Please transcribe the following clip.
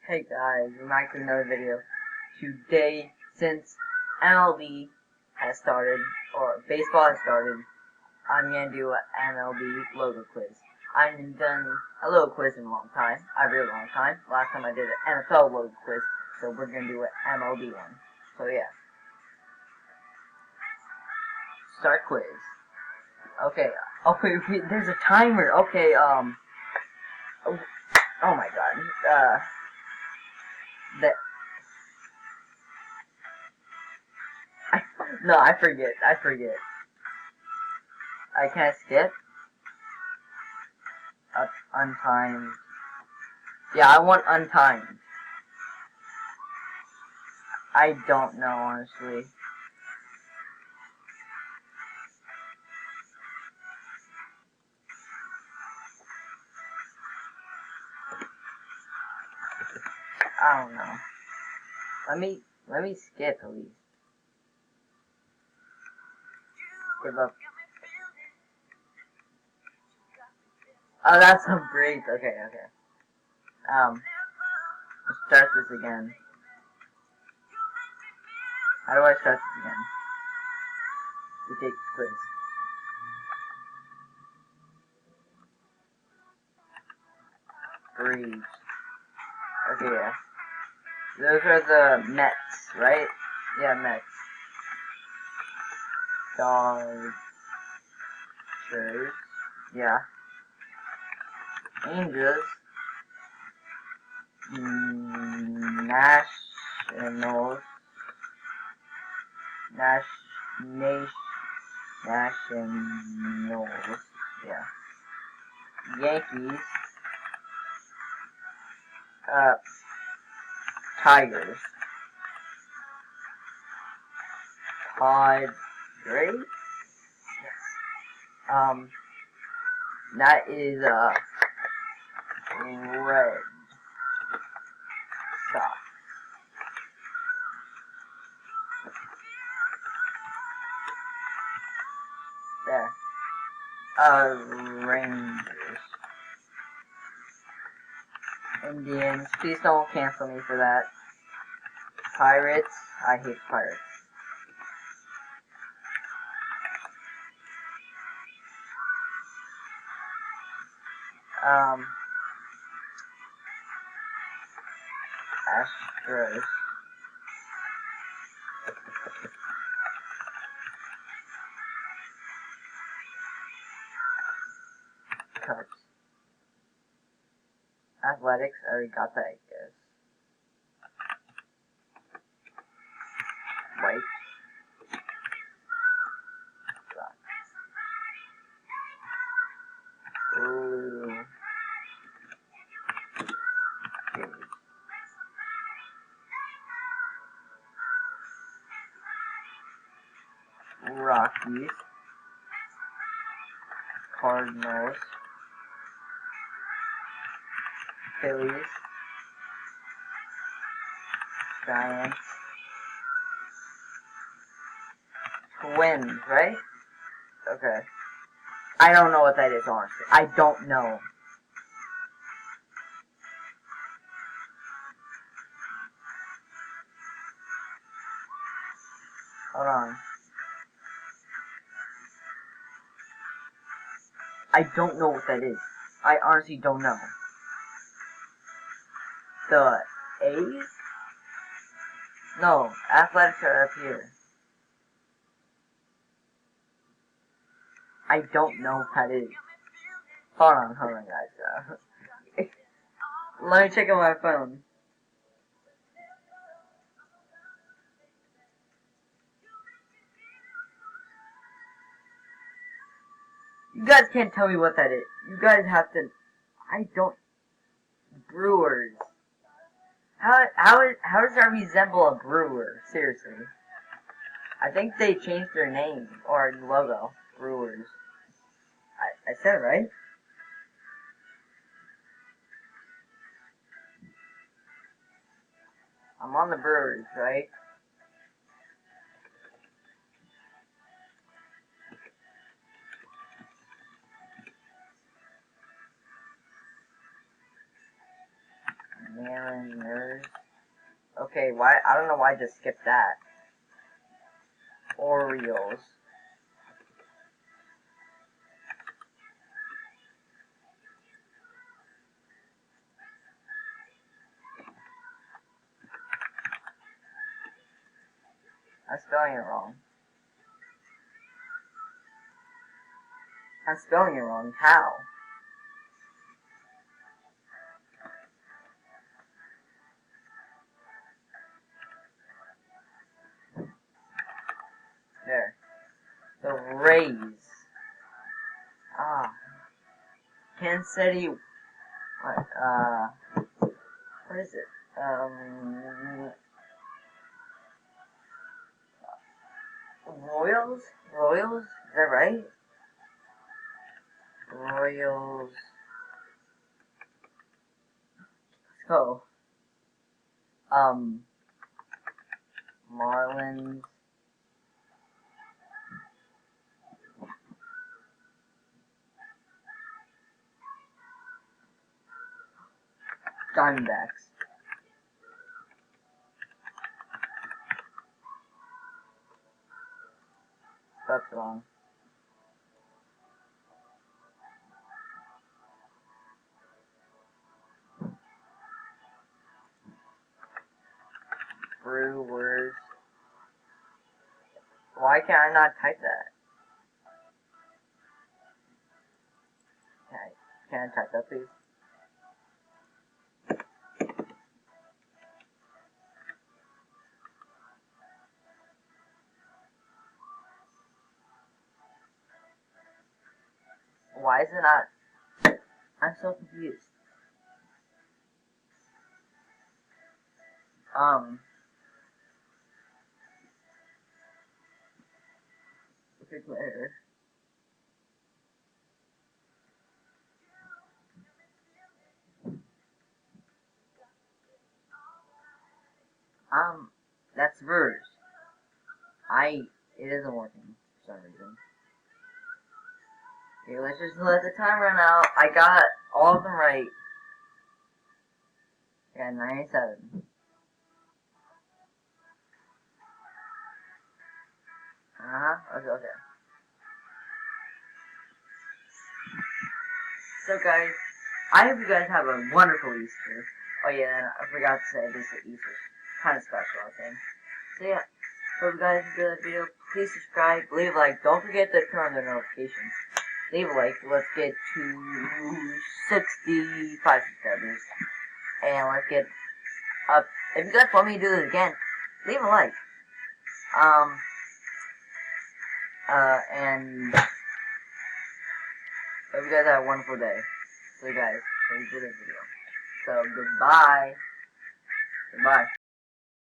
Hey guys, we're back to another video. Today, since MLB has started, or baseball has started, I'm gonna do an MLB logo quiz. I haven't done a logo quiz in a long time, a really long time. Last time I did an NFL logo quiz, so we're gonna do an MLB one. So yeah. Start quiz. Okay, oh wait, there's a timer. Okay, oh my god, no, I forget. I can't skip. Untimed. Yeah, I want untimed. I don't know, honestly. I don't know. Let me skip at least. Give up. Oh, that's so great. Okay. Let's start this again. How do I start this again? We take quiz. Breeze. Okay, yeah. Those are the Mets, right? Yeah, Mets. Dodgers. Yeah. Angels. Nationals. Nationals. Yeah. Yankees. Tigers. Padres. Yes. That is Red Sox. There. Rangers. Indians. Please don't cancel me for that. Pirates. I hate pirates. Astros. Cubs. Athletics. I already got that, I guess. White. Blue. Rockies. Cardinals. Phillies. Giants. Twins, right? Okay. I don't know what that is, honestly. I don't know. Hold on. I don't know what that is. I honestly don't know. The A's? No, Athletics are up here. I don't know what that is. Hold on, guys. Let me check on my phone. You guys can't tell me what that is. You guys have to. I don't. Brewers. How does that resemble a brewer? Seriously. I think they changed their name or logo. Brewers. I said it right? I'm on the Brewers, right? Man, Mariners. Okay, why? I don't know why I just skipped that. Orioles. I'm spelling it wrong. I'm spelling it wrong. How? There. The Rays. Ah. Kansas City. What is it? Royals? Royals? Is that right? Royals. Let's go. Marlins. Diamondbacks. That's wrong. Brewers. Why can't I not type that? Can I type that, please? Why is it not? I'm so confused. Refrigerator. That's verse. It isn't working for some reason. Okay, let's just let the time run out. I got all of them right. Yeah, 97. Okay. So guys, I hope you guys have a wonderful Easter. Oh yeah, and I forgot to say this is Easter. Kind of special, I think. So yeah, hope you guys enjoyed the video. Please subscribe, leave a like. Don't forget to turn on the notifications. Leave a like. Let's get to 65 subscribers. And let's get up. If you guys want me to do this again, leave a like. And hope you guys have a wonderful day. So guys, hope you enjoyed this video. So goodbye. Goodbye.